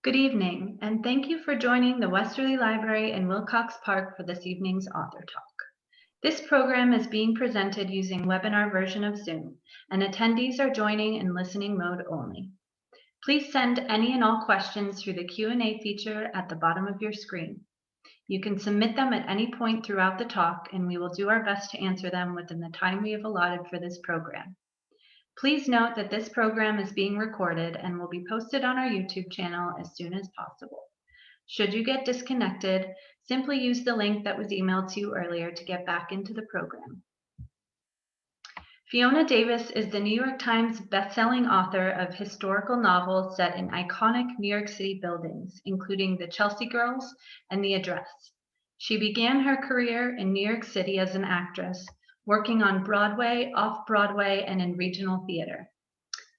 Good evening, and thank you for joining the Westerly Library in Wilcox Park for this evening's author talk. This program is being presented using webinar version of Zoom, and attendees are joining in listening mode only. Please send any and all questions through the Q&A feature at the bottom of your screen. You can submit them at any point throughout the talk, and we will do our best to answer them within the time we have allotted for this program. Please note that this program is being recorded and will be posted on our YouTube channel as soon as possible. Should you get disconnected, simply use the link that was emailed to you earlier to get back into the program. Fiona Davis is the New York Times bestselling author of historical novels set in iconic New York City buildings, including The Chelsea Girls and The Address. She began her career in New York City as an actress, working on Broadway, off-Broadway, and in regional theater.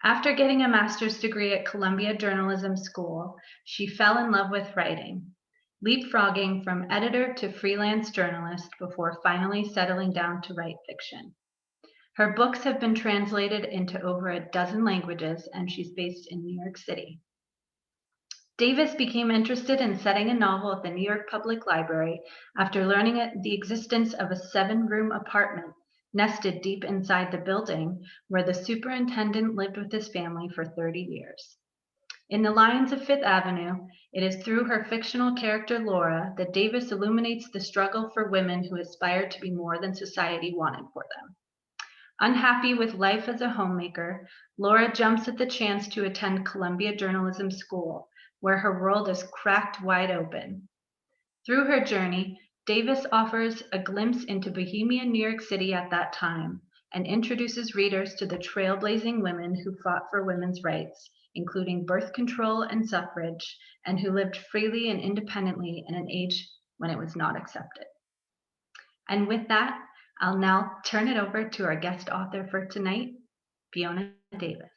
After getting a master's degree at Columbia Journalism School, she fell in love with writing, leapfrogging from editor to freelance journalist before finally settling down to write fiction. Her books have been translated into over a dozen languages, and she's based in New York City. Davis became interested in setting a novel at the New York Public Library after learning the existence of a 7-room apartment nested deep inside the building where the superintendent lived with his family for 30 years. In The Lions of Fifth Avenue, it is through her fictional character Laura that Davis illuminates the struggle for women who aspire to be more than society wanted for them. Unhappy with life as a homemaker, Laura jumps at the chance to attend Columbia Journalism School, where her world is cracked wide open. Through her journey, Davis offers a glimpse into bohemian New York City at that time and introduces readers to the trailblazing women who fought for women's rights, including birth control and suffrage, and who lived freely and independently in an age when it was not accepted. And with that, I'll now turn it over to our guest author for tonight, Fiona Davis.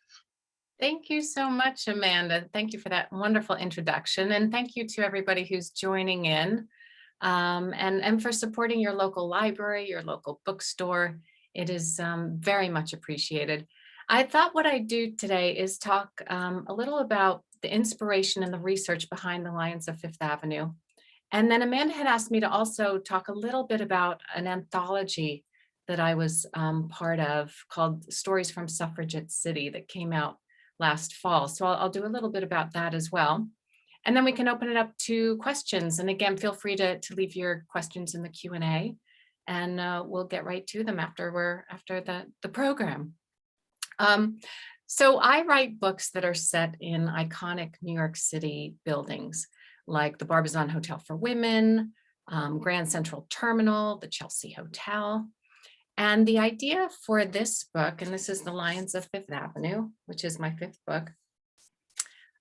Thank you so much, Amanda. Thank you for that wonderful introduction. And thank you to everybody who's joining in and for supporting your local library, your local bookstore. It is very much appreciated. I thought what I'd do today is talk a little about the inspiration and the research behind the Lions of Fifth Avenue. And then Amanda had asked me to also talk a little bit about an anthology that I was part of called Stories from Suffragette City that came out last fall. So I'll do a little bit about that as well. And then we can open it up to questions. And again, feel free to leave your questions in the Q&A and we'll get right to them after the program. So I write books that are set in iconic New York City buildings like the Barbizon Hotel for Women, Grand Central Terminal, the Chelsea Hotel. And the idea for this book, and this is The Lions of Fifth Avenue, which is my 5th book,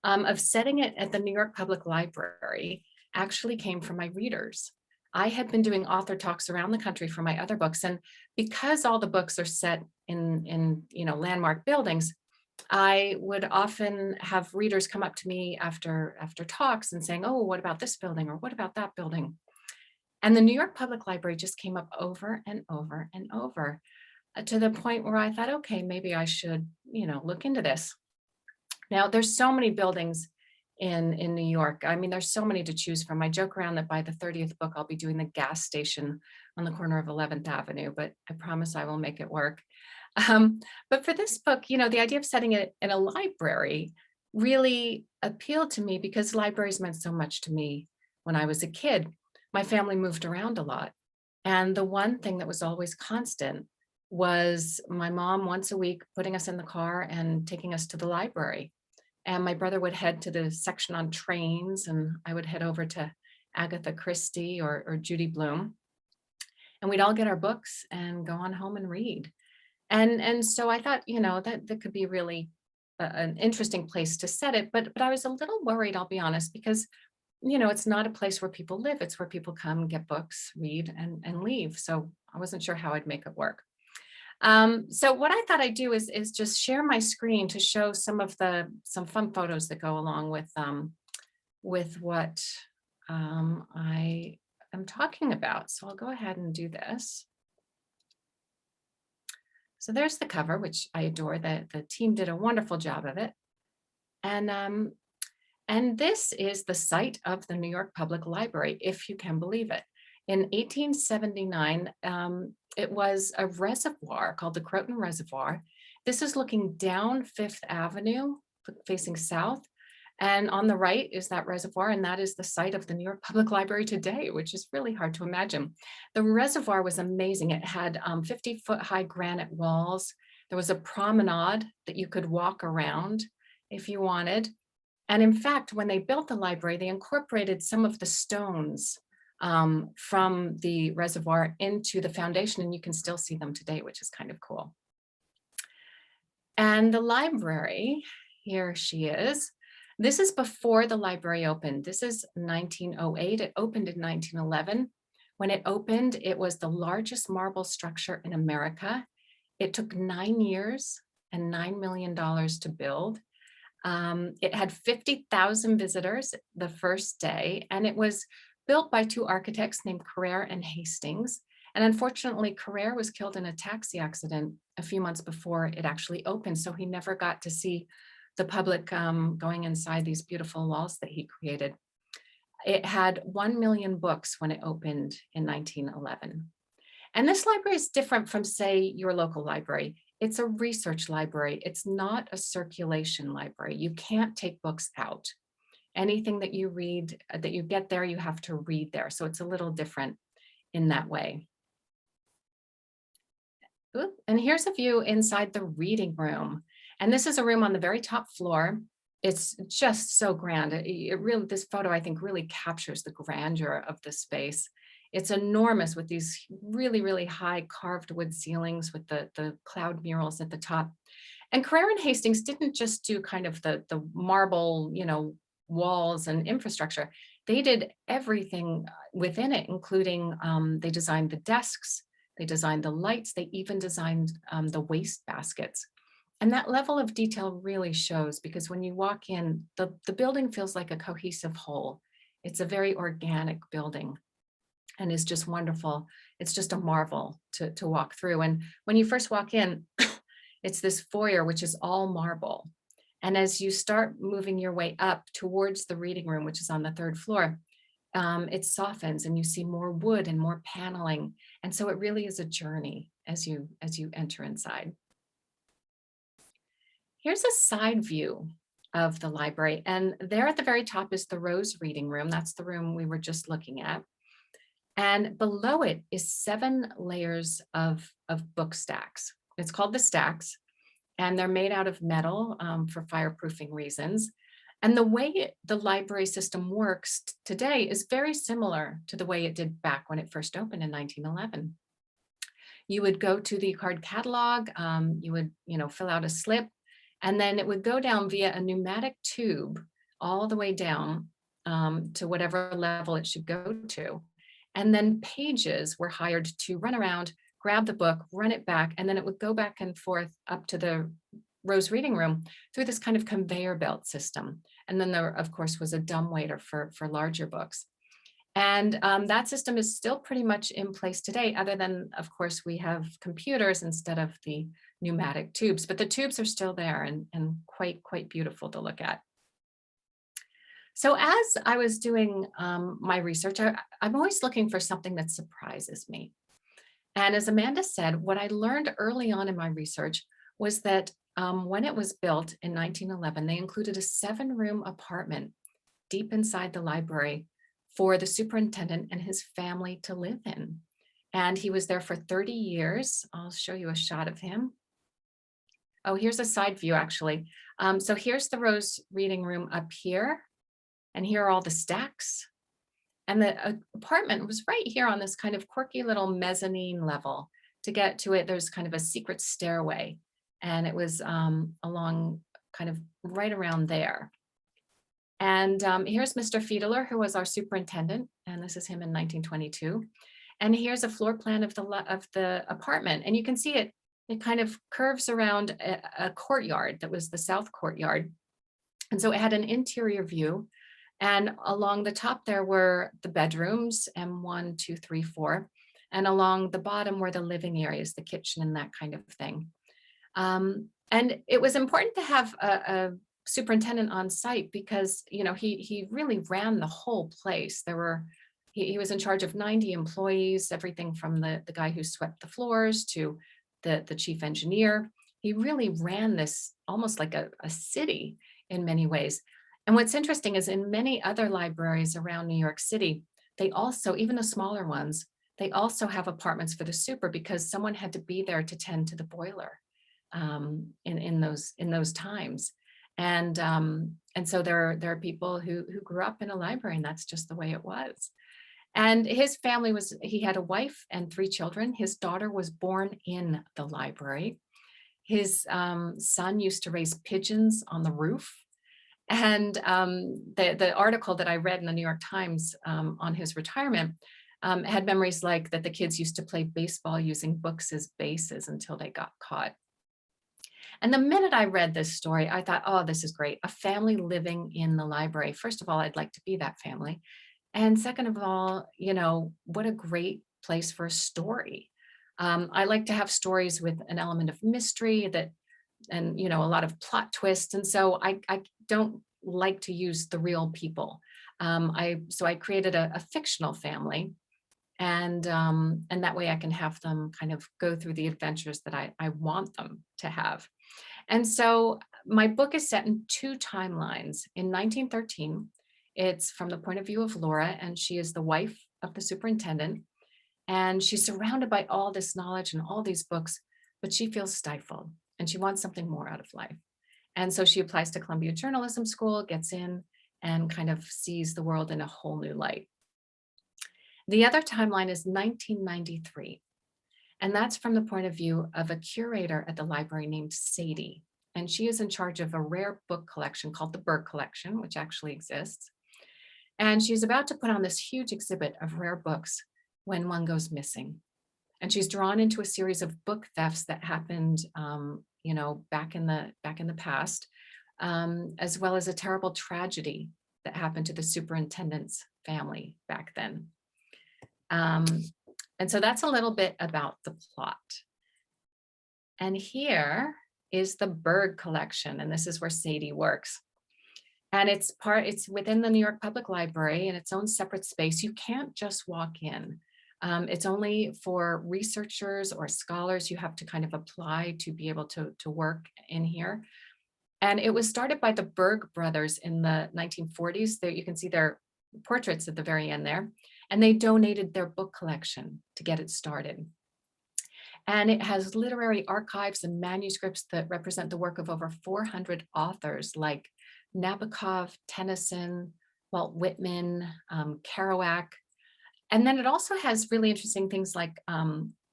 of setting it at the New York Public Library actually came from my readers. I had been doing author talks around the country for my other books, and because all the books are set in landmark buildings, I would often have readers come up to me after talks and saying, "Oh, what about this building?" or "What about that building?" And the New York Public Library just came up over and over and over to the point where I thought, okay, maybe I should, look into this. Now, there's so many buildings in New York. I mean, there's so many to choose from. I joke around that by the 30th book, I'll be doing the gas station on the corner of 11th Avenue, but I promise I will make it work. But for this book, the idea of setting it in a library really appealed to me because libraries meant so much to me when I was a kid. My family moved around a lot. And the one thing that was always constant was my mom once a week putting us in the car and taking us to the library. And my brother would head to the section on trains, and I would head over to Agatha Christie or Judy Blume. And we'd all get our books and go on home and read. And so I thought, that could be really an interesting place to set it. But I was a little worried, I'll be honest, because it's not a place where people live. It's where people come, get books, read, and leave. So I wasn't sure how I'd make it work. So what I thought I'd do is just share my screen to show some fun photos that go along with what I am talking about. So I'll go ahead and do this. So there's the cover, which I adore. The team did a wonderful job of it. And And this is the site of the New York Public Library, if you can believe it. In 1879, it was a reservoir called the Croton Reservoir. This is looking down Fifth Avenue, facing south. And on the right is that reservoir, and that is the site of the New York Public Library today, which is really hard to imagine. The reservoir was amazing. It had 50-foot high granite walls. There was a promenade that you could walk around if you wanted. And in fact, when they built the library, they incorporated some of the stones from the reservoir into the foundation, and you can still see them today, which is kind of cool. And the library, here she is. This is before the library opened. This is 1908. It opened in 1911. When it opened, it was the largest marble structure in America. It took 9 years and $9 million to build. It had 50,000 visitors the first day, and it was built by two architects named Carrere and Hastings. And unfortunately, Carrere was killed in a taxi accident a few months before it actually opened, so he never got to see the public going inside these beautiful walls that he created. It had 1 million books when it opened in 1911. And this library is different from, say, your local library. It's a research library. It's not a circulation library. You can't take books out. Anything that you read, that you get there, you have to read there. So it's a little different in that way. Ooh, and here's a view inside the reading room. And this is a room on the very top floor. It's just so grand. It really, this photo, I think, really captures the grandeur of the space. It's enormous with these really, really high carved wood ceilings with the cloud murals at the top. And Carrere and Hastings didn't just do kind of the marble, walls and infrastructure. They did everything within it, including they designed the desks, they designed the lights, they even designed the waste baskets. And that level of detail really shows, because when you walk in, the building feels like a cohesive whole. It's a very organic building and is just wonderful. It's just a marvel to walk through. And when you first walk in, it's this foyer, which is all marble. And as you start moving your way up towards the reading room, which is on the third floor, it softens and you see more wood and more paneling. And so it really is a journey as you enter inside. Here's a side view of the library. And there at the very top is the Rose Reading Room. That's the room we were just looking at. And below it is 7 layers of book stacks. It's called the stacks, and they're made out of metal for fireproofing reasons. And the way the library system works today is very similar to the way it did back when it first opened in 1911. You would go to the card catalog, you would fill out a slip, and then it would go down via a pneumatic tube all the way down to whatever level it should go to. And then pages were hired to run around, grab the book, run it back, and then it would go back and forth up to the Rose Reading Room through this kind of conveyor belt system. And then there, of course, was a dumbwaiter for larger books. And that system is still pretty much in place today, other than, of course, we have computers instead of the pneumatic tubes, but the tubes are still there and quite beautiful to look at. So as I was doing my research, I'm always looking for something that surprises me. And as Amanda said, what I learned early on in my research was that when it was built in 1911, they included a 7-room apartment deep inside the library for the superintendent and his family to live in. And he was there for 30 years. I'll show you a shot of him. Oh, here's a side view, actually. So here's the Rose Reading Room up here. And here are all the stacks. And the apartment was right here on this kind of quirky little mezzanine level. To get to it, there's kind of a secret stairway. And it was along kind of right around there. And here's Mr. Fiedler, who was our superintendent. And this is him in 1922. And here's a floor plan of the apartment. And you can see it kind of curves around a courtyard that was the south courtyard. And so it had an interior view. And along the top there were the bedrooms, M1, 2, 3, 4. And along the bottom were the living areas, the kitchen and that kind of thing. And it was important to have superintendent on site because, he really ran the whole place. He was in charge of 90 employees, everything from the guy who swept the floors to the chief engineer. He really ran this almost like a city in many ways. And what's interesting is in many other libraries around New York City, they also, even the smaller ones, they also have apartments for the super because someone had to be there to tend to the boiler in those times. And so there are people who grew up in a library, and that's just the way it was. And his family he had a wife and 3 children. His daughter was born in the library. His son used to raise pigeons on the roof. And the article that I read in the New York Times on his retirement had memories like that the kids used to play baseball using books as bases until they got caught. And the minute I read this story, I thought, oh, this is great. A family living in the library. First of all, I'd like to be that family. And second of all, what a great place for a story. I like to have stories with an element of mystery and a lot of plot twists. And so I don't like to use the real people. So I created a fictional family. And that way I can have them kind of go through the adventures that I want them to have. And so my book is set in 2 timelines. In 1913, it's from the point of view of Laura, and she is the wife of the superintendent. And she's surrounded by all this knowledge and all these books, but she feels stifled and she wants something more out of life. And so she applies to Columbia Journalism School, gets in, and kind of sees the world in a whole new light. The other timeline is 1993. And that's from the point of view of a curator at the library named Sadie. And she is in charge of a rare book collection called the Berg Collection, which actually exists. And she's about to put on this huge exhibit of rare books when one goes missing. And she's drawn into a series of book thefts that happened, back in the past, as well as a terrible tragedy that happened to the superintendent's family back then. And so that's a little bit about the plot. And here is the Berg Collection, and this is where Sadie works. And it's within the New York Public Library in its own separate space. You can't just walk in. It's only for researchers or scholars. You have to kind of apply to be able to work in here. And it was started by the Berg brothers in the 1940s. There you can see their portraits at the very end there. And they donated their book collection to get it started. And it has literary archives and manuscripts that represent the work of over 400 authors like Nabokov, Tennyson, Walt Whitman, Kerouac. And then it also has really interesting things like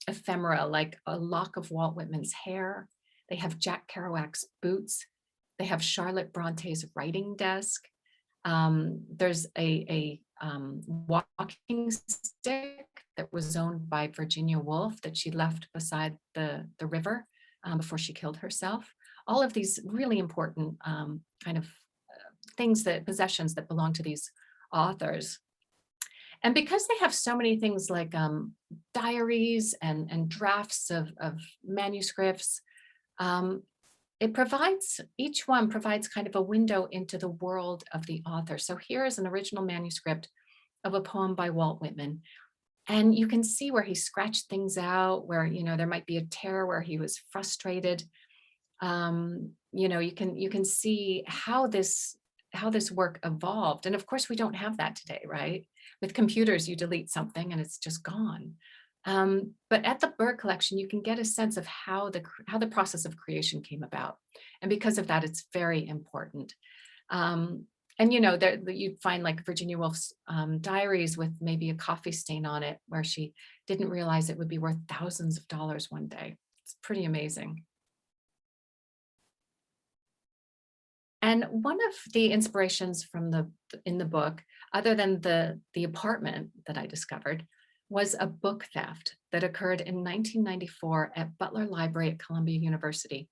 ephemera, like a lock of Walt Whitman's hair. They have Jack Kerouac's boots. They have Charlotte Bronte's writing desk. There's a walking stick that was owned by Virginia Woolf that she left beside the river before she killed herself. All of these really important kind of possessions that belong to these authors. And because they have so many things like diaries and drafts of manuscripts, each one provides kind of a window into the world of the author. So here is an original manuscript of a poem by Walt Whitman. And you can see where he scratched things out, where, there might be a tear where he was frustrated. You can see how this work evolved. And of course, we don't have that today, right? With computers, you delete something and it's just gone. But at the Berg Collection, you can get a sense of how the process of creation came about. And because of that, it's very important. And you'd find like Virginia Woolf's diaries with maybe a coffee stain on it, where she didn't realize it would be worth thousands of dollars one day. It's pretty amazing. And one of the inspirations in the book, other than the apartment that I discovered, was a book theft that occurred in 1994 at Butler Library at Columbia University.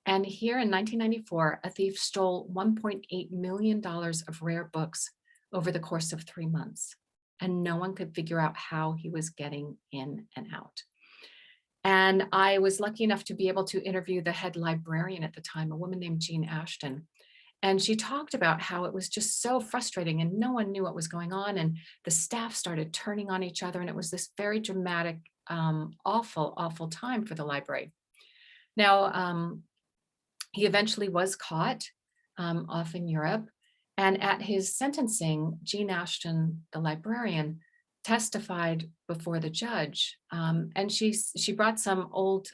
And here in 1994, a thief stole $1.8 million of rare books over the course of 3 months. And no one could figure out how he was getting in and out. And I was lucky enough to be able to interview the head librarian at the time, a woman named Jean Ashton. And she talked about how it was just so frustrating and no one knew what was going on. And the staff started turning on each other. And it was this very dramatic, awful, awful time for the library. Now, he eventually was caught off in Europe. And at his sentencing, Jean Ashton, the librarian, testified before the judge. And she brought some old,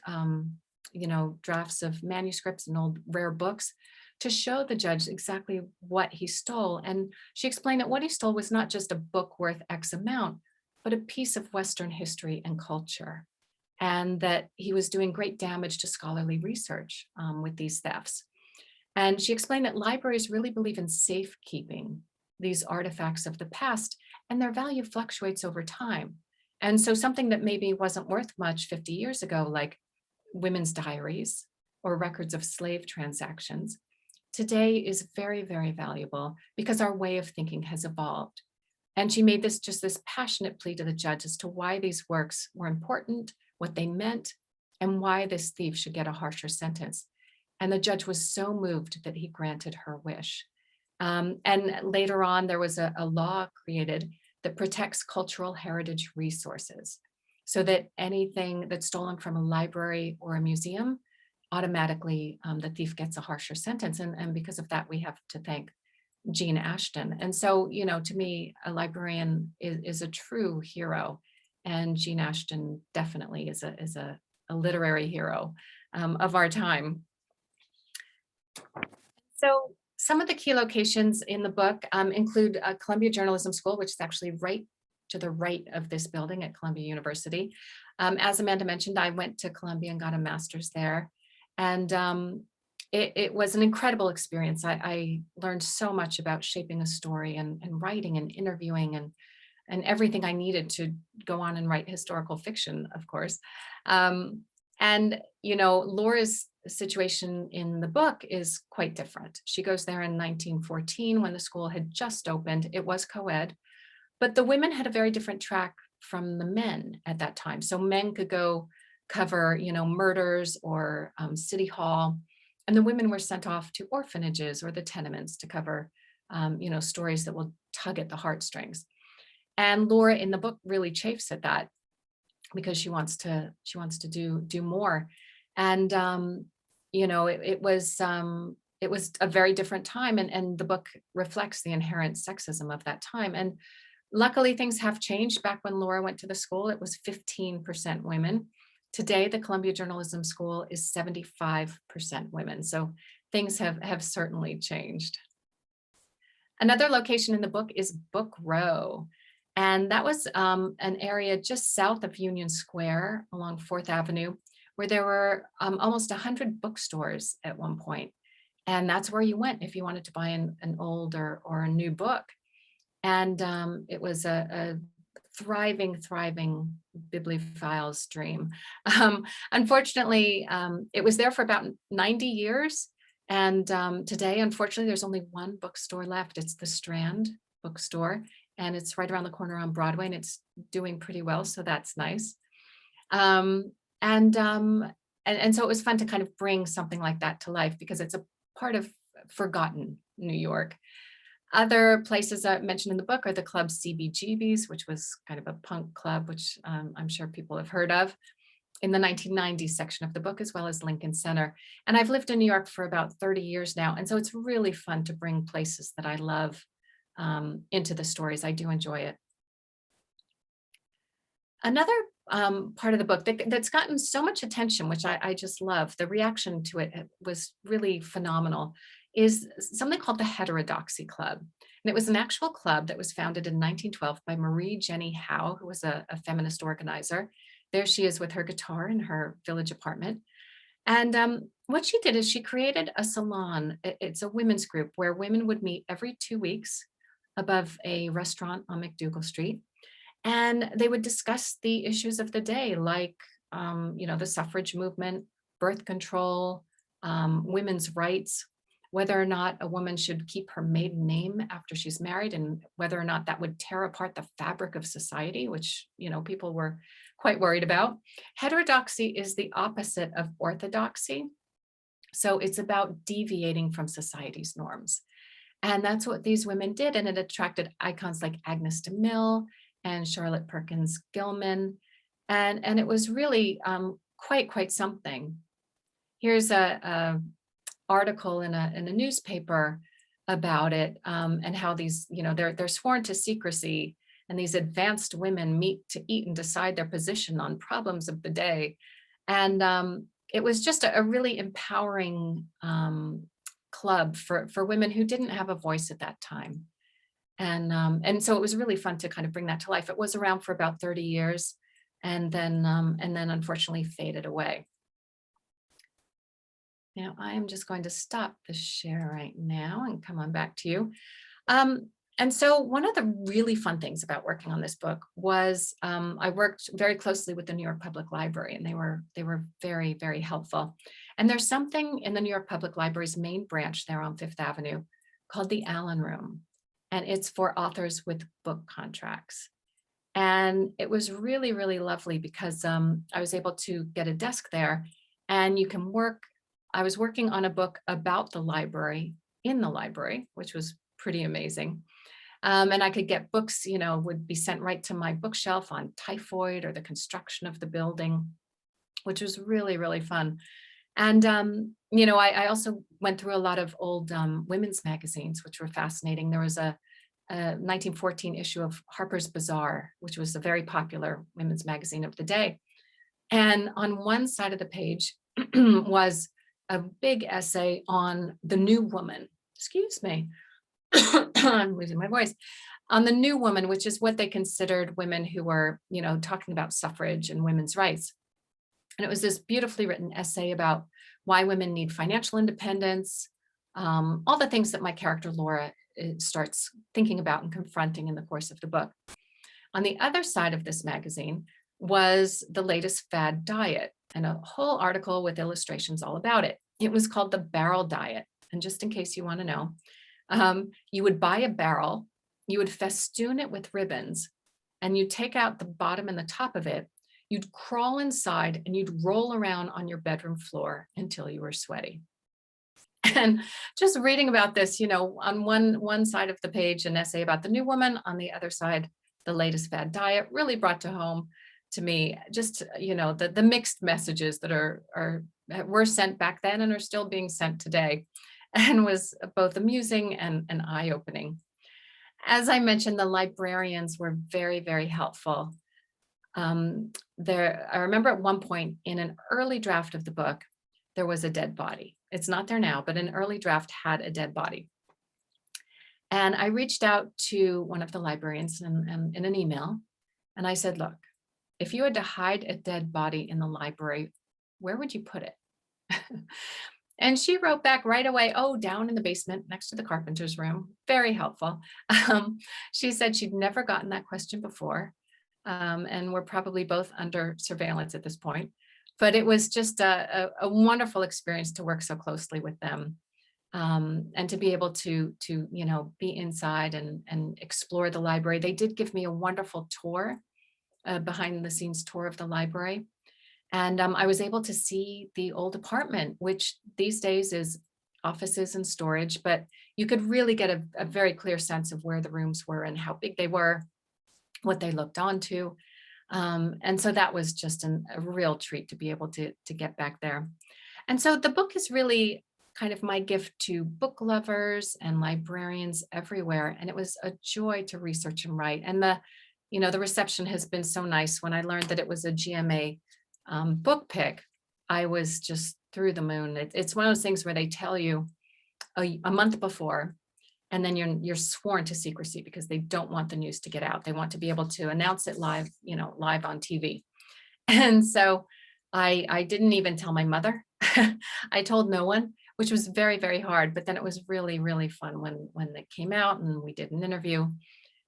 drafts of manuscripts and old rare books to show the judge exactly what he stole. And she explained that what he stole was not just a book worth X amount, but a piece of Western history and culture. And that he was doing great damage to scholarly research with these thefts. And she explained that libraries really believe in safekeeping these artifacts of the past, and their value fluctuates over time. And so something that maybe wasn't worth much 50 years ago, like women's diaries or records of slave transactions, today is very, very valuable because our way of thinking has evolved. And she made this passionate plea to the judge as to why these works were important, what they meant, and why this thief should get a harsher sentence. And the judge was so moved that he granted her wish. And later on, there was a law created that protects cultural heritage resources so that anything that's stolen from a library or a museum, automatically the thief gets a harsher sentence. And because of that, we have to thank Jean Ashton. And so, to me, a librarian is a true hero. And Jean Ashton definitely is a literary hero of our time. So some of the key locations in the book include Columbia Journalism School, which is actually right to the right of this building at Columbia University. As Amanda mentioned, I went to Columbia and got a master's there. And it was an incredible experience. I learned so much about shaping a story and writing and interviewing and everything I needed to go on and write historical fiction, of course. Laura's situation in the book is quite different. She goes there in 1914 when the school had just opened. It was co-ed, but the women had a very different track from the men at that time. So men could go cover, murders or city hall, and the women were sent off to orphanages or the tenements to cover, stories that will tug at the heartstrings. And Laura in the book really chafes at that because she wants to do more. And it was a very different time, and the book reflects the inherent sexism of that time. And luckily things have changed. Back when Laura went to the school, it was 15% women. Today, the Columbia Journalism School is 75% women. So things have certainly changed. Another location in the book is Book Row. And that was an area just south of Union Square along 4th Avenue, where there were almost 100 bookstores at one point. And that's where you went if you wanted to buy an old or a new book. And it was a thriving bibliophile's dream. Unfortunately, it was there for about 90 years. And today, unfortunately, there's only one bookstore left. It's the Strand bookstore. And it's right around the corner on Broadway, and it's doing pretty well. So that's nice. And so it was fun to kind of bring something like that to life because it's a part of forgotten New York. Other places I mentioned in the book are the club CBGB's, which was kind of a punk club, which I'm sure people have heard of, in the 1990s section of the book, as well as Lincoln Center. And I've lived in New York for about 30 years now. And so it's really fun to bring places that I love into the stories. I do enjoy it. Another part of the book that's gotten so much attention, which I just love, the reaction to it was really phenomenal, is something called the Heterodoxy Club. And it was an actual club that was founded in 1912 by Marie Jenny Howe, who was a feminist organizer. There she is with her guitar in her village apartment. And what she did is she created a salon. It's a women's group where women would meet every 2 weeks above a restaurant on McDougal Street. And they would discuss the issues of the day, like, the suffrage movement, birth control, women's rights, whether or not a woman should keep her maiden name after she's married, and whether or not that would tear apart the fabric of society, which, people were quite worried about. Heterodoxy is the opposite of orthodoxy. So it's about deviating from society's norms. And that's what these women did. And it attracted icons like Agnes de Mille and Charlotte Perkins Gilman. And it was really quite something. Here's a article in a newspaper about it, and how these, they're sworn to secrecy, and these advanced women meet to eat and decide their position on problems of the day. And it was just a really empowering club for women who didn't have a voice at that time. And so it was really fun to kind of bring that to life. It was around for about 30 years, and then unfortunately faded away. Now I am just going to stop the share right now and come on back to you. And so one of the really fun things about working on this book was I worked very closely with the New York Public Library, and they were very helpful. And there's something in the New York Public Library's main branch there on Fifth Avenue called the Allen Room, and it's for authors with book contracts. And it was really lovely because I was able to get a desk there, and you can work. I was working on a book about the library in the library, which was pretty amazing. And I could get books, would be sent right to my bookshelf on typhoid or the construction of the building, which was really fun. And, I also went through a lot of old women's magazines, which were fascinating. There was a 1914 issue of Harper's Bazaar, which was a very popular women's magazine of the day. And on one side of the page was a big essay on the new woman. Excuse me. I'm losing my voice. On the new woman, which is what they considered women who were, talking about suffrage and women's rights. And it was this beautifully written essay about why women need financial independence, all the things that my character Laura starts thinking about and confronting in the course of the book. On the other side of this magazine was the latest fad diet, and a whole article with illustrations all about it. It was called the barrel diet. And just in case you want to know, you would buy a barrel, you would festoon it with ribbons, and you'd take out the bottom and the top of it. You'd crawl inside and you'd roll around on your bedroom floor until you were sweaty. And just reading about this, on one side of the page, an essay about the new woman, on the other side, the latest fad diet, really brought to home to me just, the mixed messages that were sent back then and are still being sent today, and was both amusing and eye-opening. As I mentioned, the librarians were very helpful. I remember at one point in an early draft of the book, there was a dead body. It's not there now, but an early draft had a dead body. And I reached out to one of the librarians in an email, and I said, look, if you had to hide a dead body in the library, where would you put it? And she wrote back right away, oh, down in the basement next to the carpenter's room. Very helpful. She said she'd never gotten that question before. And we're probably both under surveillance at this point. But it was just a wonderful experience to work so closely with them, and to be able to be inside and explore the library. They did give me a wonderful tour, behind the scenes tour of the library. And I was able to see the old apartment, which these days is offices and storage, but you could really get a very clear sense of where the rooms were and how big they were, what they looked onto. And so that was just a real treat to be able to get back there. And so the book is really kind of my gift to book lovers and librarians everywhere. And it was a joy to research and write. And the reception has been so nice. When I learned that it was a GMA book pick, I was just through the moon. It's one of those things where they tell you a month before, and then you're sworn to secrecy because they don't want the news to get out. They want to be able to announce it live, live on TV. And so I didn't even tell my mother. I told no one, which was very hard. But then it was really fun when it came out and we did an interview,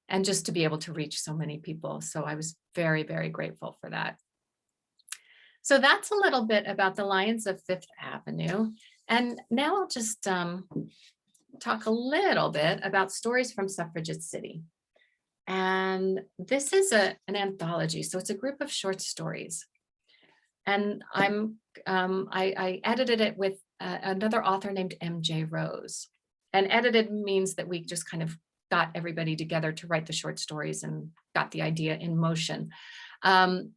and just to be able to reach so many people. So I was very grateful for that. So that's a little bit about the Lions of Fifth Avenue. And now I'll just talk a little bit about stories from Suffragette City. And this is an anthology. So it's a group of short stories. And I edited it with another author named MJ Rose. And edited means that we just kind of got everybody together to write the short stories and got the idea in motion. And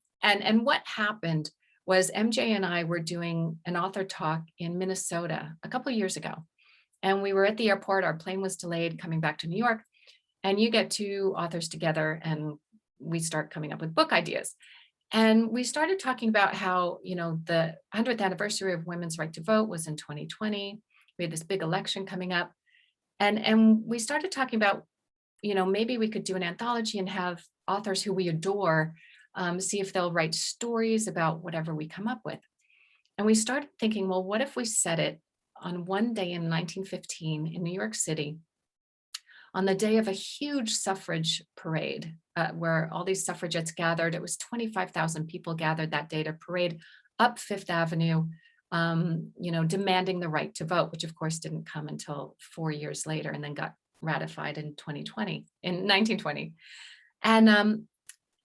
what happened was MJ and I were doing an author talk in Minnesota a couple of years ago. And we were at the airport, our plane was delayed coming back to New York. And you get two authors together and we start coming up with book ideas. And we started talking about how, the 100th anniversary of women's right to vote was in 2020. We had this big election coming up. And we started talking about, maybe we could do an anthology and have authors who we adore see if they'll write stories about whatever we come up with. And we started thinking, well, what if we set it on one day in 1915 in New York City, on the day of a huge suffrage parade where all these suffragettes gathered. It was 25,000 people gathered that day to parade up Fifth Avenue, demanding the right to vote, which of course didn't come until 4 years later and then got ratified in 1920.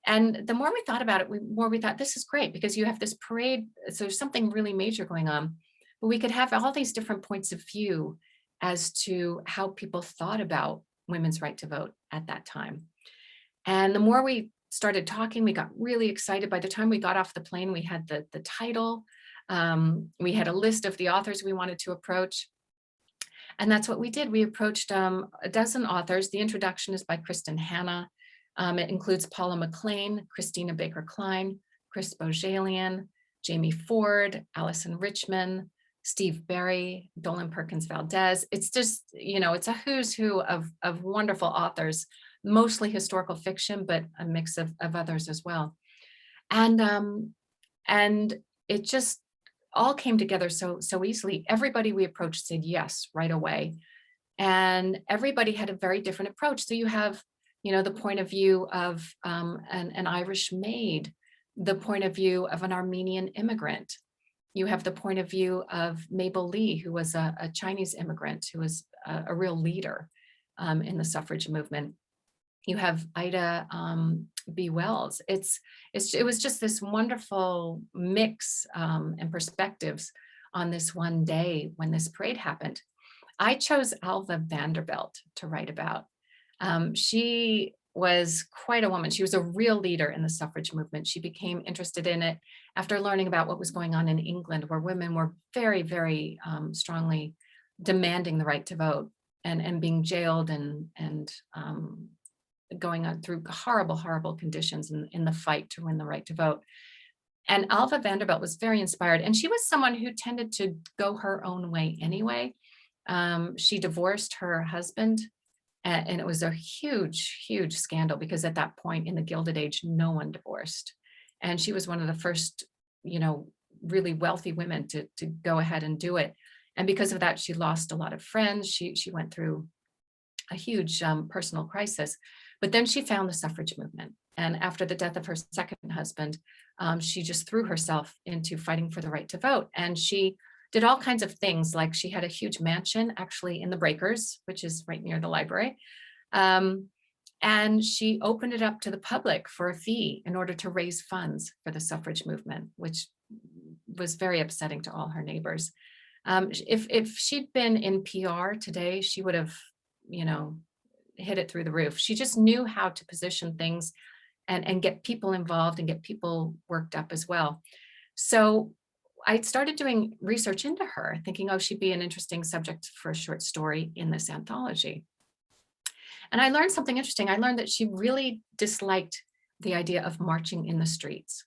And the more we thought about it, the more we thought this is great because you have this parade. So there's something really major going on, but we could have all these different points of view as to how people thought about women's right to vote at that time. And the more we started talking, we got really excited. By the time we got off the plane, we had the title. We had a list of the authors we wanted to approach. And that's what we did. We approached a dozen authors. The introduction is by Kristen Hanna. It includes Paula McLean, Christina Baker Klein, Chris Bojalian, Jamie Ford, Allison Richmond, Steve Berry, Dolan Perkins Valdez. It's just, it's a who's who of wonderful authors, mostly historical fiction, but a mix of others as well. And it just all came together so easily. Everybody we approached said yes right away. And everybody had a very different approach. So you have, the point of view of an Irish maid, the point of view of an Armenian immigrant. You have the point of view of Mabel Lee, who was a Chinese immigrant, who was a real leader in the suffrage movement. You have Ida B. Wells. It was just this wonderful mix and perspectives on this one day when this parade happened. I chose Alva Vanderbilt to write about. She was quite a woman. She was a real leader in the suffrage movement. She became interested in it after learning about what was going on in England, where women were very, very strongly demanding the right to vote and being jailed and going on through horrible, horrible conditions in the fight to win the right to vote. And Alva Vanderbilt was very inspired. And she was someone who tended to go her own way anyway. She divorced her husband. And it was a huge, huge scandal because at that point in the Gilded Age, no one divorced. And she was one of the first, really wealthy women to go ahead and do it. And because of that, she lost a lot of friends. She went through a huge personal crisis. But then she found the suffrage movement. And after the death of her second husband, she just threw herself into fighting for the right to vote. And she did all kinds of things, like she had a huge mansion actually in the Breakers, which is right near the library. And she opened it up to the public for a fee in order to raise funds for the suffrage movement, which was very upsetting to all her neighbors. If she'd been in PR today, she would have, hit it through the roof. She just knew how to position things and get people involved and get people worked up as well. So I started doing research into her, thinking, oh, she'd be an interesting subject for a short story in this anthology. And I learned something interesting. I learned that she really disliked the idea of marching in the streets.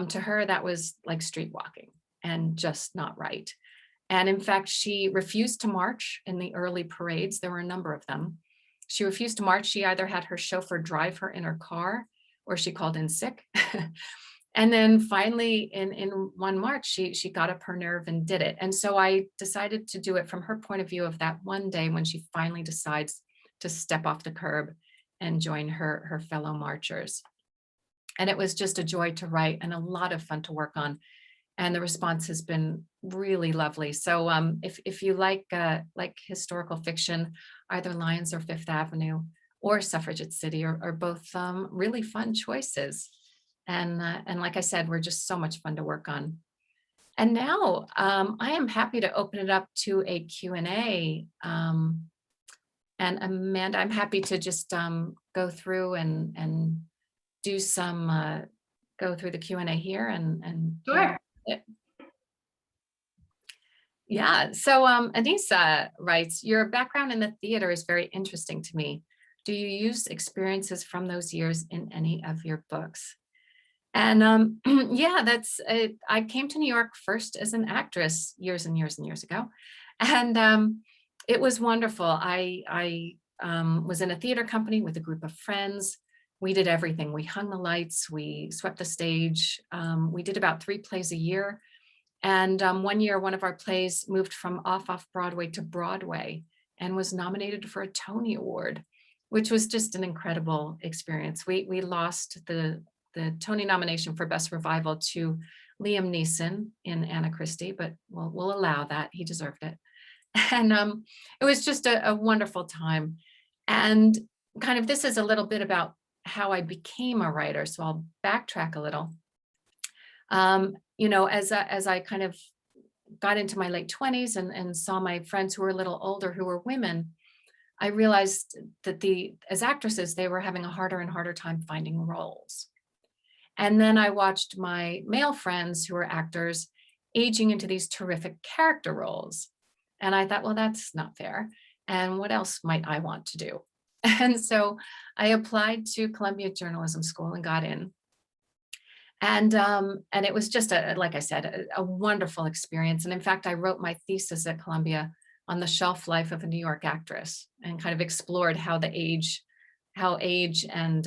To her, that was like street walking and just not right. And in fact, she refused to march in the early parades. There were a number of them. She refused to march. She either had her chauffeur drive her in her car or she called in sick. And then finally in one march, she got up her nerve and did it. And so I decided to do it from her point of view of that one day when she finally decides to step off the curb and join her fellow marchers. And it was just a joy to write and a lot of fun to work on. And the response has been really lovely. So if you like historical fiction, either Lions or Fifth Avenue or Suffragette City are both really fun choices. And like I said, we're just so much fun to work on. And now I am happy to open it up to a Q&A. And Amanda, I'm happy to just go through and do some, go through the Q&A here and Sure. Yeah, so Anissa writes, your background in the theater is very interesting to me. Do you use experiences from those years in any of your books? And yeah, that's it. I came to New York first as an actress years and years and years ago. And it was wonderful. I was in a theater company with a group of friends. We did everything. We hung the lights, we swept the stage. We did about 3 plays a year. And one year, one of our plays moved from off Broadway to Broadway and was nominated for a Tony Award, which was just an incredible experience. We lost the Tony nomination for Best Revival to Liam Neeson in Anna Christie, but we'll allow that. He deserved it. And it was just a wonderful time. And kind of this is a little bit about how I became a writer. So I'll backtrack a little. You know, as I kind of got into my late 20s and saw my friends who were a little older who were women, I realized that as actresses, they were having a harder and harder time finding roles. And then I watched my male friends who were actors aging into these terrific character roles. And I thought, well, that's not fair. And what else might I want to do? And so I applied to Columbia Journalism School and got in. And it was just like I said, a wonderful experience. And in fact, I wrote my thesis at Columbia on the shelf life of a New York actress and kind of explored how age and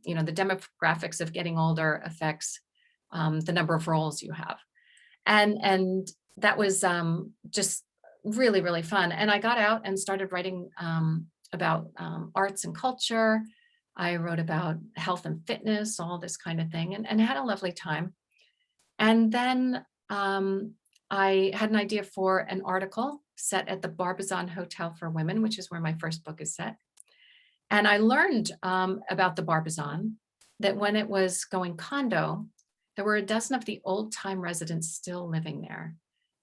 you know, the demographics of getting older affects the number of roles you have. And that was just really, really fun. And I got out and started writing about arts and culture. I wrote about health and fitness, all this kind of thing, and had a lovely time. And then I had an idea for an article set at the Barbizon Hotel for Women, which is where my first book is set. And I learned about the Barbizon, that when it was going condo, there were a dozen of the old time residents still living there.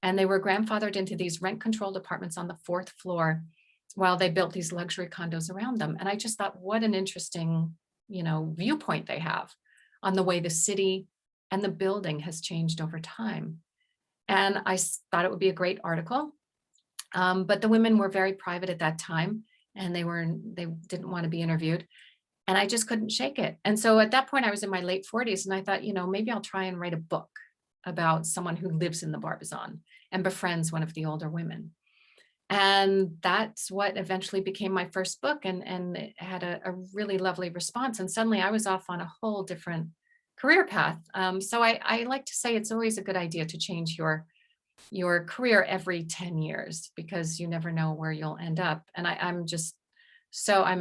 And they were grandfathered into these rent-controlled apartments on the 4th floor while they built these luxury condos around them. And I just thought, what an interesting, you know, viewpoint they have on the way the city and the building has changed over time. And I thought it would be a great article. But the women were very private at that time, and they didn't want to be interviewed. And I just couldn't shake it. And so at that point, I was in my late 40s, and I thought, you know, maybe I'll try and write a book about someone who lives in the Barbizon and befriends one of the older women. And that's what eventually became my first book, and it had a really lovely response. And suddenly I was off on a whole different career path. So I like to say it's always a good idea to change your career every 10 years, because you never know where you'll end up. And I'm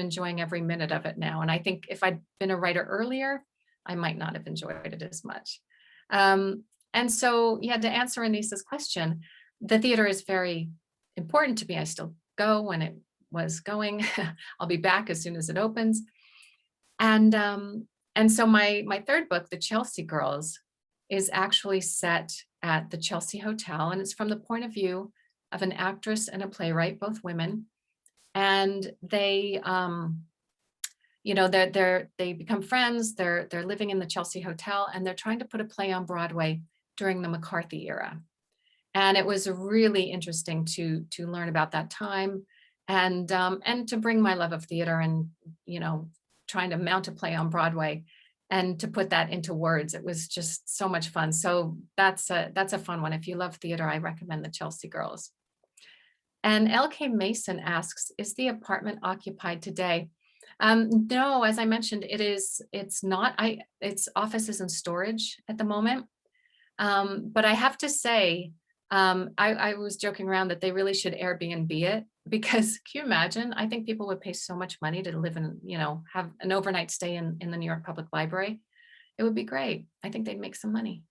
enjoying every minute of it now. And I think if I'd been a writer earlier, I might not have enjoyed it as much. And so, yeah, to answer Anissa's question, the theater is very important to me. I still go when it was going. I'll be back as soon as it opens. And so my third book, The Chelsea Girls, is actually set at the Chelsea Hotel, and it's from the point of view of an actress and a playwright, both women. And they, you know, they become friends. They're living in the Chelsea Hotel, and they're trying to put a play on Broadway during the McCarthy era. And it was really interesting to learn about that time, and to bring my love of theater and, you know, trying to mount a play on Broadway and to put that into words. It was just so much fun. So that's a fun one. If you love theater, I recommend The Chelsea Girls. And LK Mason asks, is the apartment occupied today? No, as I mentioned, it's not. It's offices and storage at the moment. But I have to say, I was joking around that they really should Airbnb it, because can you imagine? I think people would pay so much money to live in, you know, have an overnight stay in the New York Public Library. It would be great. I think they'd make some money.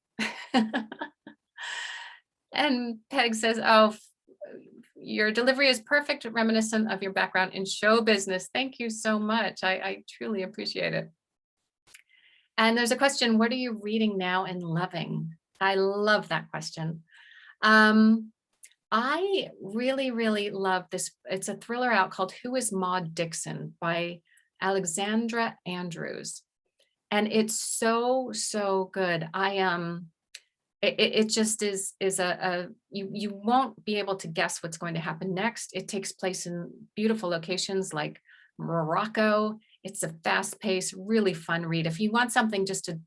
And Peg says, oh, your delivery is perfect, reminiscent of your background in show business. Thank you so much. I truly appreciate it. And there's a question, what are you reading now and loving? I love that question. Um, I really, really love this. It's a thriller out called Who is Maud Dixon by Alexandra Andrews. And it's so, so good. It just is you won't be able to guess what's going to happen next. It takes place in beautiful locations like Morocco. It's a fast paced, really fun read. If you want something just to,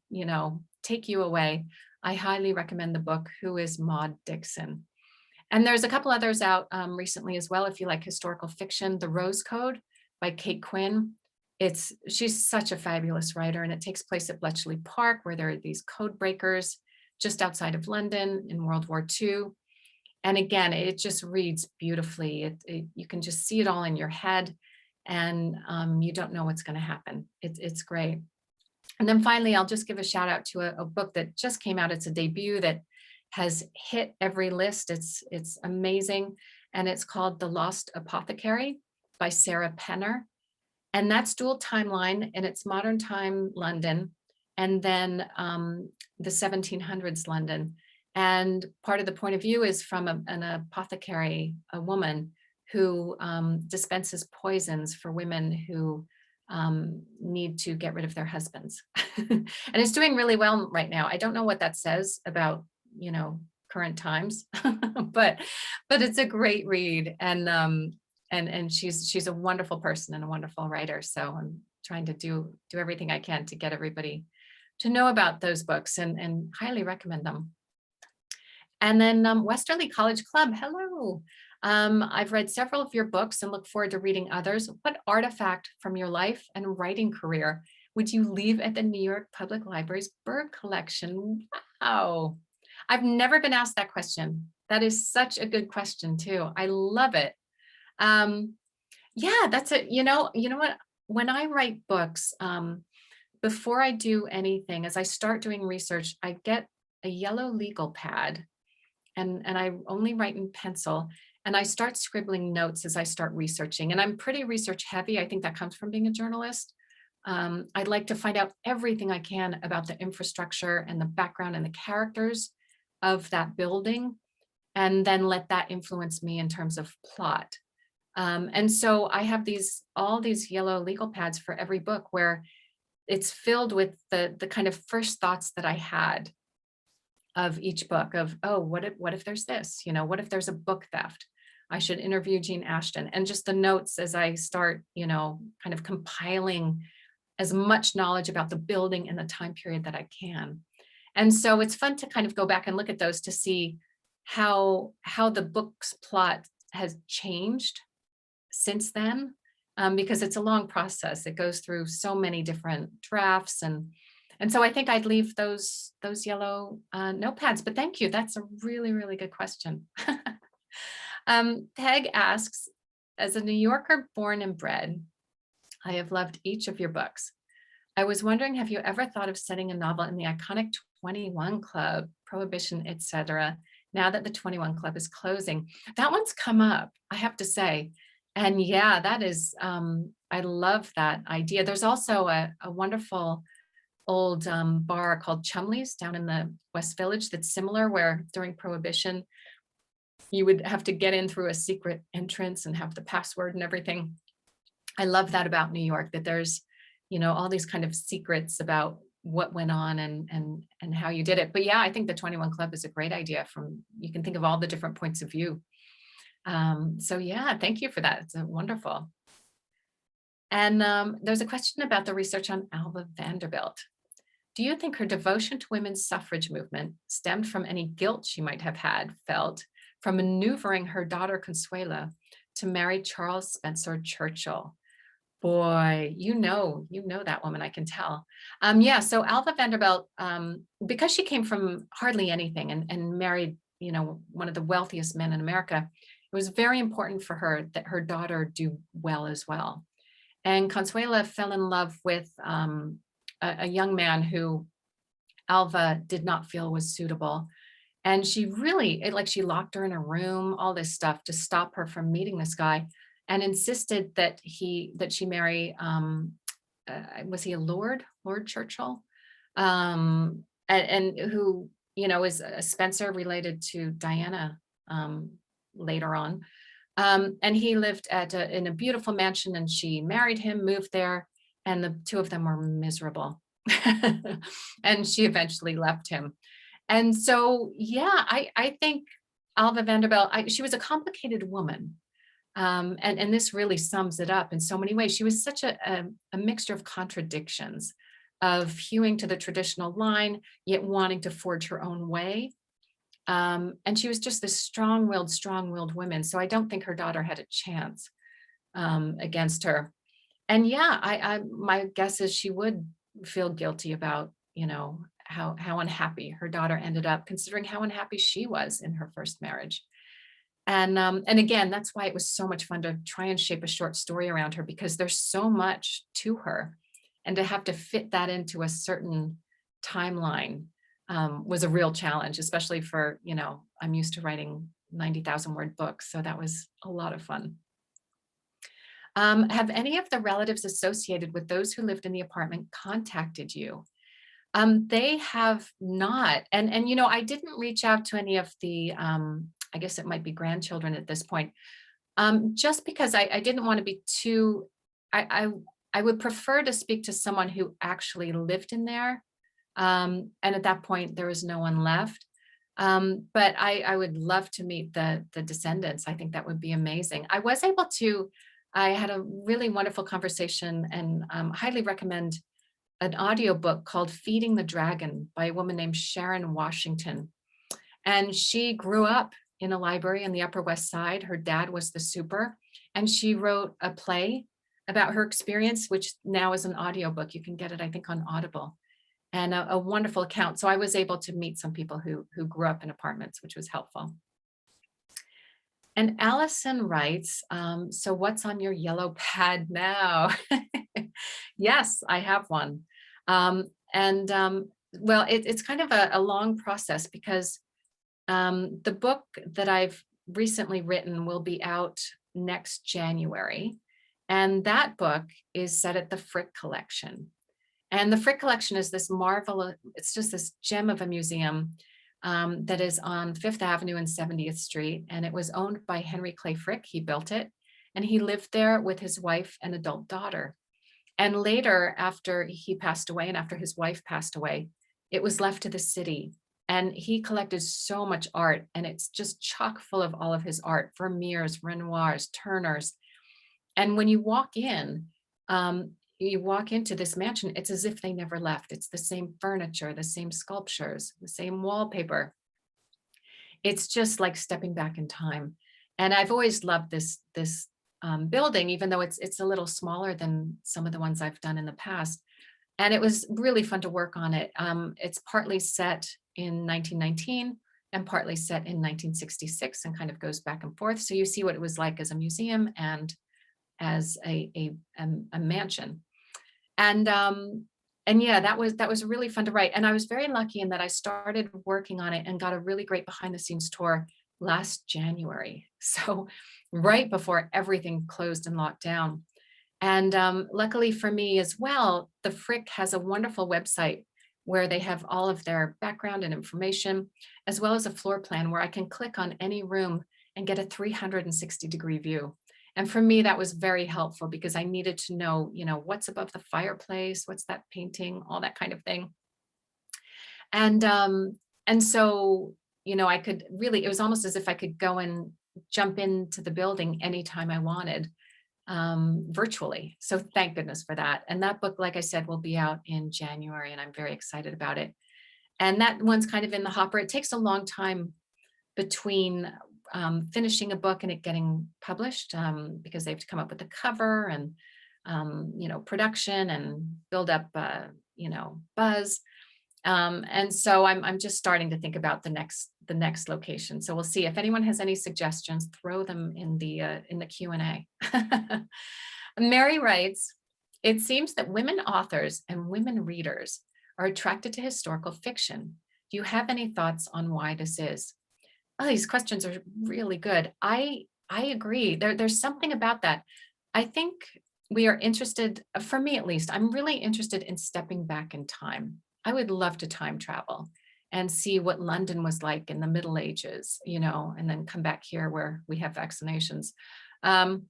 take you away, I highly recommend the book, Who is Maud Dixon? And there's a couple others out recently as well. If you like historical fiction, The Rose Code by Kate Quinn. She's such a fabulous writer, and it takes place at Bletchley Park, where there are these code breakers just outside of London in World War II. And again, it just reads beautifully. You can just see it all in your head, and you don't know what's going to happen. It's great. And then finally, I'll just give a shout out to a book that just came out. It's a debut that has hit every list. It's amazing. And it's called The Lost Apothecary by Sarah Penner. And that's dual timeline, and it's modern time London, and then the 1700s London. And part of the point of view is from an apothecary, a woman who dispenses poisons for women who need to get rid of their husbands. And it's doing really well right now. I don't know what that says about, current times, but it's a great read. And she's a wonderful person and a wonderful writer. So I'm trying to do everything I can to get everybody to know about those books and highly recommend them. And then Westerly College Club, hello. I've read several of your books and look forward to reading others. What artifact from your life and writing career would you leave at the New York Public Library's Bird Collection? Wow. I've never been asked that question. That is such a good question too. I love it. Yeah, that's it. You know what? When I write books, before I do anything, as I start doing research, I get a yellow legal pad and I only write in pencil, and I start scribbling notes as I start researching. And I'm pretty research heavy. I think that comes from being a journalist. I'd like to find out everything I can about the infrastructure and the background and the characters of that building, and then let that influence me in terms of plot. And so I have all these yellow legal pads for every book, where it's filled with the kind of first thoughts that I had of each book of, oh, what if there's this, what if there's a book theft? I should interview Jean Ashton, and just the notes as I start, kind of compiling as much knowledge about the building and the time period that I can. And so it's fun to kind of go back and look at those to see how the book's plot has changed since then, because it's a long process. It goes through so many different drafts, and so I think I'd leave those yellow notepads. But thank you. That's a really, really good question. Peg asks, as a New Yorker born and bred, I have loved each of your books. I was wondering, have you ever thought of setting a novel in the iconic 21 Club, Prohibition, etc., now that the 21 Club is closing? That one's come up, I have to say. And yeah, that is, I love that idea. There's also a wonderful old bar called Chumley's down in the West Village that's similar, where during Prohibition, you would have to get in through a secret entrance and have the password and everything. I love that about New York, that there's, all these kind of secrets about what went on and how you did it. But yeah, I think the 21 Club is a great idea. You can think of all the different points of view. So yeah, thank you for that. It's wonderful. And there's a question about the research on Alva Vanderbilt. Do you think her devotion to women's suffrage movement stemmed from any guilt she might have felt from maneuvering her daughter Consuela to marry Charles Spencer Churchill? Boy, you know that woman, I can tell. Yeah, so Alva Vanderbilt, because she came from hardly anything and married, one of the wealthiest men in America, it was very important for her that her daughter do well as well. And Consuela fell in love with a young man who Alva did not feel was suitable. And she really, she locked her in a room, all this stuff to stop her from meeting this guy, and insisted that she marry, was he a Lord Churchill? and who, is a Spencer related to Diana um, later on. And he lived in a beautiful mansion, and she married him, moved there, and the two of them were miserable. And she eventually left him. And so, yeah, I think Alva Vanderbilt, she was a complicated woman. And this really sums it up in so many ways. She was such a mixture of contradictions, of hewing to the traditional line, yet wanting to forge her own way. And she was just this strong-willed woman. So I don't think her daughter had a chance against her. And yeah, my guess is she would feel guilty about, how unhappy her daughter ended up, considering how unhappy she was in her first marriage. And again, that's why it was so much fun to try and shape a short story around her, because there's so much to her, and to have to fit that into a certain timeline was a real challenge, especially for, I'm used to writing 90,000 word books, so that was a lot of fun. Have any of the relatives associated with those who lived in the apartment contacted you? They have not. And I didn't reach out to any of the, I guess it might be grandchildren at this point, just because I didn't want to be too, I would prefer to speak to someone who actually lived in there. And at that point, there was no one left. But I would love to meet the descendants. I think that would be amazing. I had a really wonderful conversation, and highly recommend an audiobook called Feeding the Dragon by a woman named Sharon Washington. And she grew up in a library in the Upper West Side. Her dad was the super, and she wrote a play about her experience, which now is an audiobook. You can get it, I think, on Audible, and a wonderful account. So I was able to meet some people who grew up in apartments, which was helpful. And Allison writes, so what's on your yellow pad now? Yes, I have one. Well, it's kind of a long process, because the book that I've recently written will be out next January. And that book is set at the Frick Collection. And the Frick Collection is this marvelous, it's just this gem of a museum that is on Fifth Avenue and 70th Street. And it was owned by Henry Clay Frick. He built it, and he lived there with his wife and adult daughter. And later, after he passed away and after his wife passed away, it was left to the city. And he collected so much art, and it's just chock full of all of his art, Vermeers, Renoirs, Turners. And when you walk into this mansion, it's as if they never left. It's the same furniture, the same sculptures, the same wallpaper. It's just like stepping back in time. And I've always loved this building, even though it's a little smaller than some of the ones I've done in the past. And it was really fun to work on it. It's partly set in 1919 and partly set in 1966, and kind of goes back and forth. So you see what it was like as a museum and as a mansion. And yeah, that was really fun to write. And I was very lucky in that I started working on it and got a really great behind the scenes tour last January. So right before everything closed and locked down. And luckily for me as well, the Frick has a wonderful website where they have all of their background and information, as well as a floor plan where I can click on any room and get a 360-degree view. And for me, that was very helpful, because I needed to know, what's above the fireplace, what's that painting, all that kind of thing. And so, I could really, it was almost as if I could go and jump into the building anytime I wanted, virtually. So thank goodness for that. And that book, like I said, will be out in January, and I'm very excited about it. And that one's kind of in the hopper. It takes a long time between finishing a book and it getting published, because they have to come up with the cover and production and build up buzz. And so I'm just starting to think about the next location. So we'll see. If anyone has any suggestions, throw them in the Q&A. Mary writes, it seems that women authors and women readers are attracted to historical fiction. Do you have any thoughts on why this is? Oh, these questions are really good. I agree. There's something about that. I think we are interested, for me at least, I'm really interested in stepping back in time I would love to time travel and see what London was like in the Middle Ages, and then come back here where we have vaccinations. Um,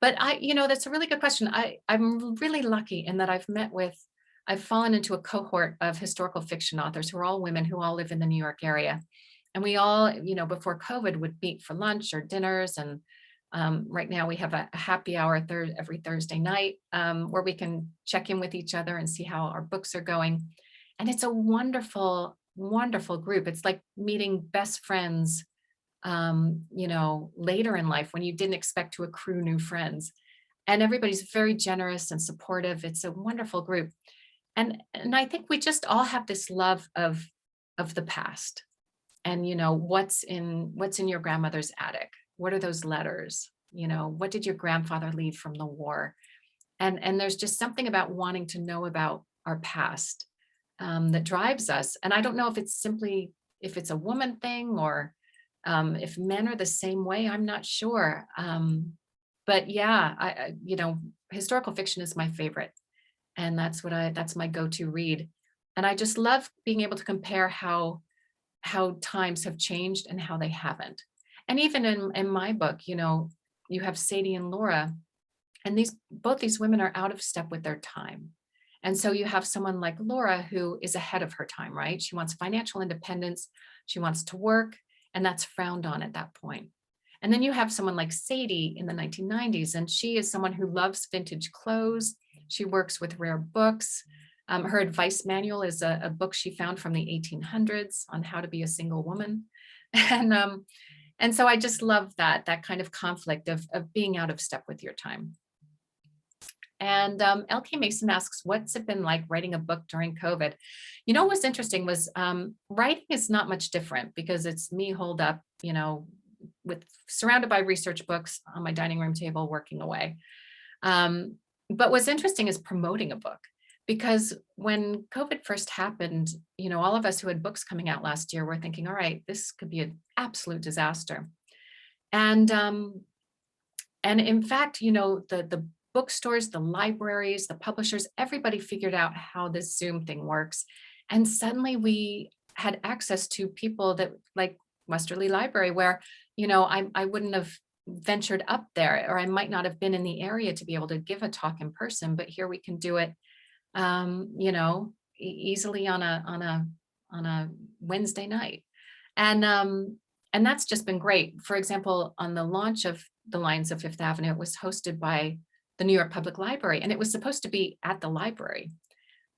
but that's a really good question. I'm really lucky in that I've fallen into a cohort of historical fiction authors who are all women who all live in the New York area. And we all, before COVID would meet for lunch or dinners. And right now we have a happy hour every Thursday night where we can check in with each other and see how our books are going. And it's a wonderful, wonderful group. It's like meeting best friends, later in life when you didn't expect to accrue new friends. And everybody's very generous and supportive. It's a wonderful group. And I think we just all have this love of the past. And what's in your grandmother's attic? What are those letters? What did your grandfather leave from the war? And there's just something about wanting to know about our past that drives us. And I don't know if it's a woman thing or if men are the same way. I'm not sure. But yeah, historical fiction is my favorite, and that's my go-to read. And I just love being able to compare how times have changed and how they haven't. And even in my book, you have Sadie and Laura, and both these women are out of step with their time. And so you have someone like Laura who is ahead of her time, right? She wants financial independence, she wants to work, and that's frowned on at that point. And then you have someone like Sadie in the 1990s, and she is someone who loves vintage clothes. She works with rare books. Her advice manual is a book she found from the 1800s on how to be a single woman. And so I just love that kind of conflict of being out of step with your time. And LK Mason asks, what's it been like writing a book during COVID? What's interesting was writing is not much different because it's me holed up, surrounded by research books on my dining room table, working away. But what's interesting is promoting a book. Because when COVID first happened, all of us who had books coming out last year were thinking, all right, this could be an absolute disaster. And in fact, the bookstores, the libraries, the publishers, everybody figured out how this Zoom thing works. And suddenly we had access to people that like Westerly Library, where, I wouldn't have ventured up there, or I might not have been in the area to be able to give a talk in person, but here we can do it easily on a Wednesday night. And that's just been great. For example, on the launch of The Lions of Fifth Avenue, it was hosted by the New York Public Library, and it was supposed to be at the library.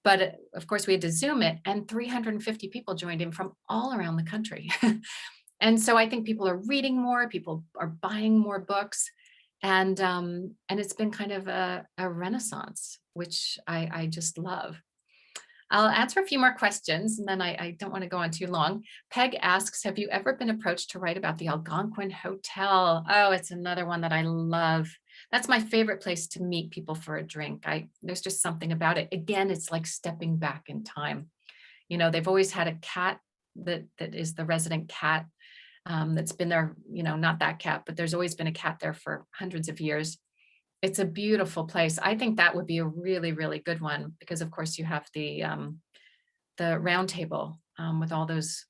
But of course, we had to Zoom it, and 350 people joined in from all around the country. And so I think people are reading more, people are buying more books. And it's been kind of a renaissance, which I just love. I'll answer a few more questions, and then I don't want to go on too long. Peg asks, have you ever been approached to write about the Algonquin Hotel? Oh, it's another one that I love. That's my favorite place to meet people for a drink. There's just something about it. Again, it's like stepping back in time. They've always had a cat that is the resident cat. That's been there, not that cat, but there's always been a cat there for hundreds of years. It's a beautiful place. I think that would be a really, really good one because, of course, you have the round table with all those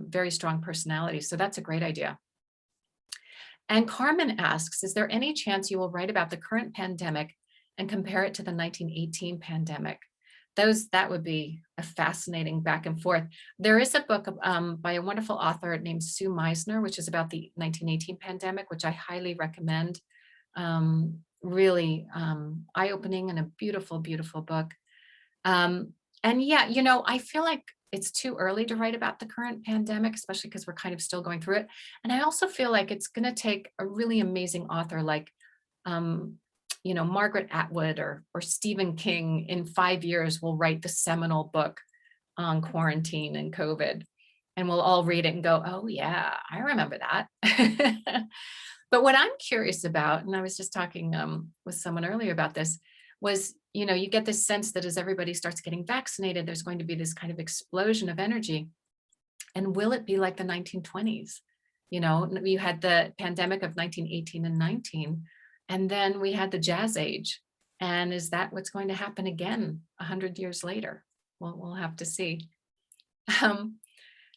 very strong personalities. So that's a great idea. And Carmen asks, is there any chance you will write about the current pandemic and compare it to the 1918 pandemic? That would be a fascinating back and forth. There is a book by a wonderful author named Sue Meisner, which is about the 1918 pandemic, which I highly recommend. Really eye-opening and a beautiful, beautiful book. And yeah, I feel like it's too early to write about the current pandemic, especially because we're kind of still going through it. And I also feel like it's going to take a really amazing author like Margaret Atwood or Stephen King in 5 years will write the seminal book on quarantine and COVID, and we'll all read it and go, oh yeah, I remember that. But what I'm curious about, and I was just talking with someone earlier about this, was, you get this sense that as everybody starts getting vaccinated, there's going to be this kind of explosion of energy. And will it be like the 1920s? You had the pandemic of 1918 and 19. And then we had the Jazz Age. And is that what's going to happen again 100 years later? we'll have to see.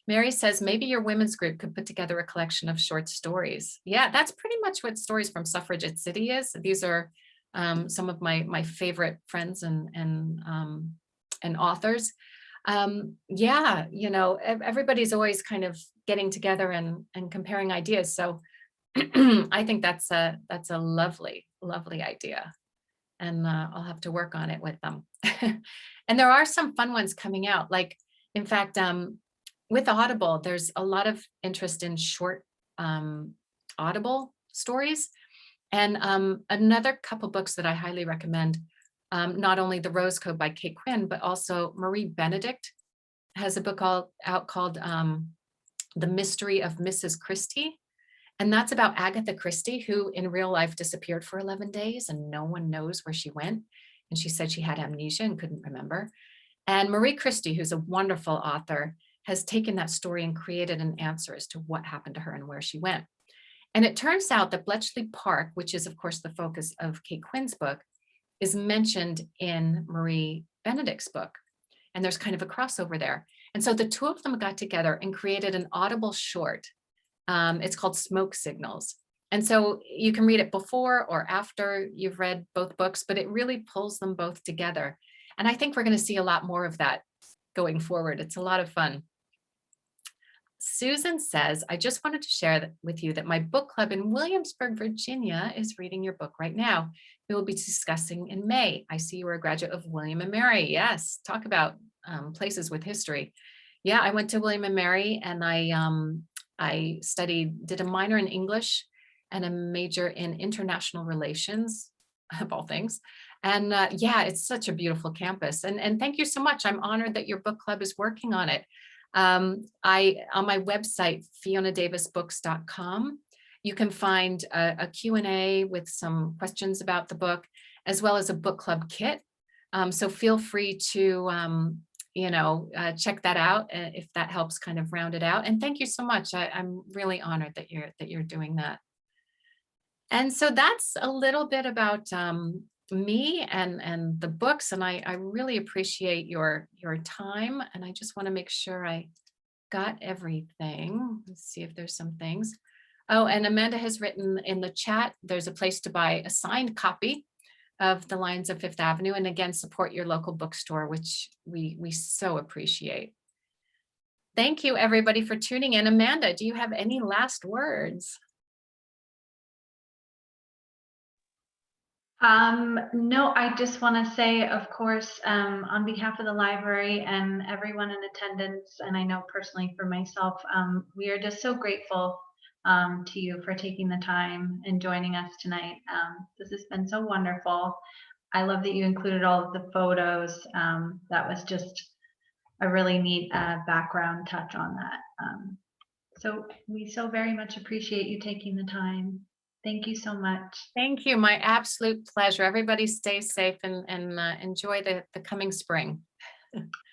Mary says, maybe your women's group could put together a collection of short stories. Yeah, that's pretty much what Stories from Suffragette City is. These are some of my favorite friends and authors. Yeah, you know, everybody's always kind of getting together and comparing ideas. So I think that's a lovely, lovely idea. And I'll have to work on it with them. And there are some fun ones coming out. Like, in fact, with Audible, there's a lot of interest in short Audible stories. And another couple books that I highly recommend, not only The Rose Code by Kate Quinn, but also Marie Benedict has a book out called The Mystery of Mrs. Christie. And that's about Agatha Christie, who in real life disappeared for 11 days and no one knows where she went. And she said she had amnesia and couldn't remember. And Marie Christie, who's a wonderful author, has taken that story and created an answer as to what happened to her and where she went. And it turns out that Bletchley Park, which is of course the focus of Kate Quinn's book, is mentioned in Marie Benedict's book. And there's kind of a crossover there. And so the two of them got together and created an Audible short. It's called Smoke Signals. And so you can read it before or after you've read both books, but it really pulls them both together. And I think we're going to see a lot more of that going forward. It's a lot of fun. Susan says, I just wanted to share with you that my book club in Williamsburg, Virginia is reading your book right now. We will be discussing in May. I see you are a graduate of William and Mary. Yes, talk about places with history. Yeah, I went to William and Mary and I did a minor in English and a major in international relations, of all things. And yeah, it's such a beautiful campus. And thank you so much. I'm honored that your book club is working on it. On my website, FionaDavisBooks.com, you can find a Q&A with some questions about the book, as well as a book club kit. So feel free to check that out if that helps kind of round it out. And thank you so much. I'm really honored that you're doing that. And so that's a little bit about me and the books, and I really appreciate your time. And I just want to make sure I got everything. Let's see if there's some things. Oh, and Amanda has written in the chat, there's a place to buy a signed copy of The Lions of Fifth Avenue. And again, support your local bookstore, which we so appreciate. Thank you, everybody, for tuning in. Amanda, do you have any last words? No, I just want to say, of course, on behalf of the library and everyone in attendance, and I know personally for myself, we are just so grateful to you for taking the time and joining us tonight. This has been so wonderful. I love that you included all of the photos. That was just a really neat background touch on that. So we so very much appreciate you taking the time. Thank you so much. Thank you. My absolute pleasure. Everybody stay safe and enjoy the coming spring.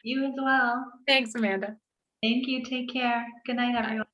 You as well. Thanks, Amanda. Thank you. Take care. Good night, everyone.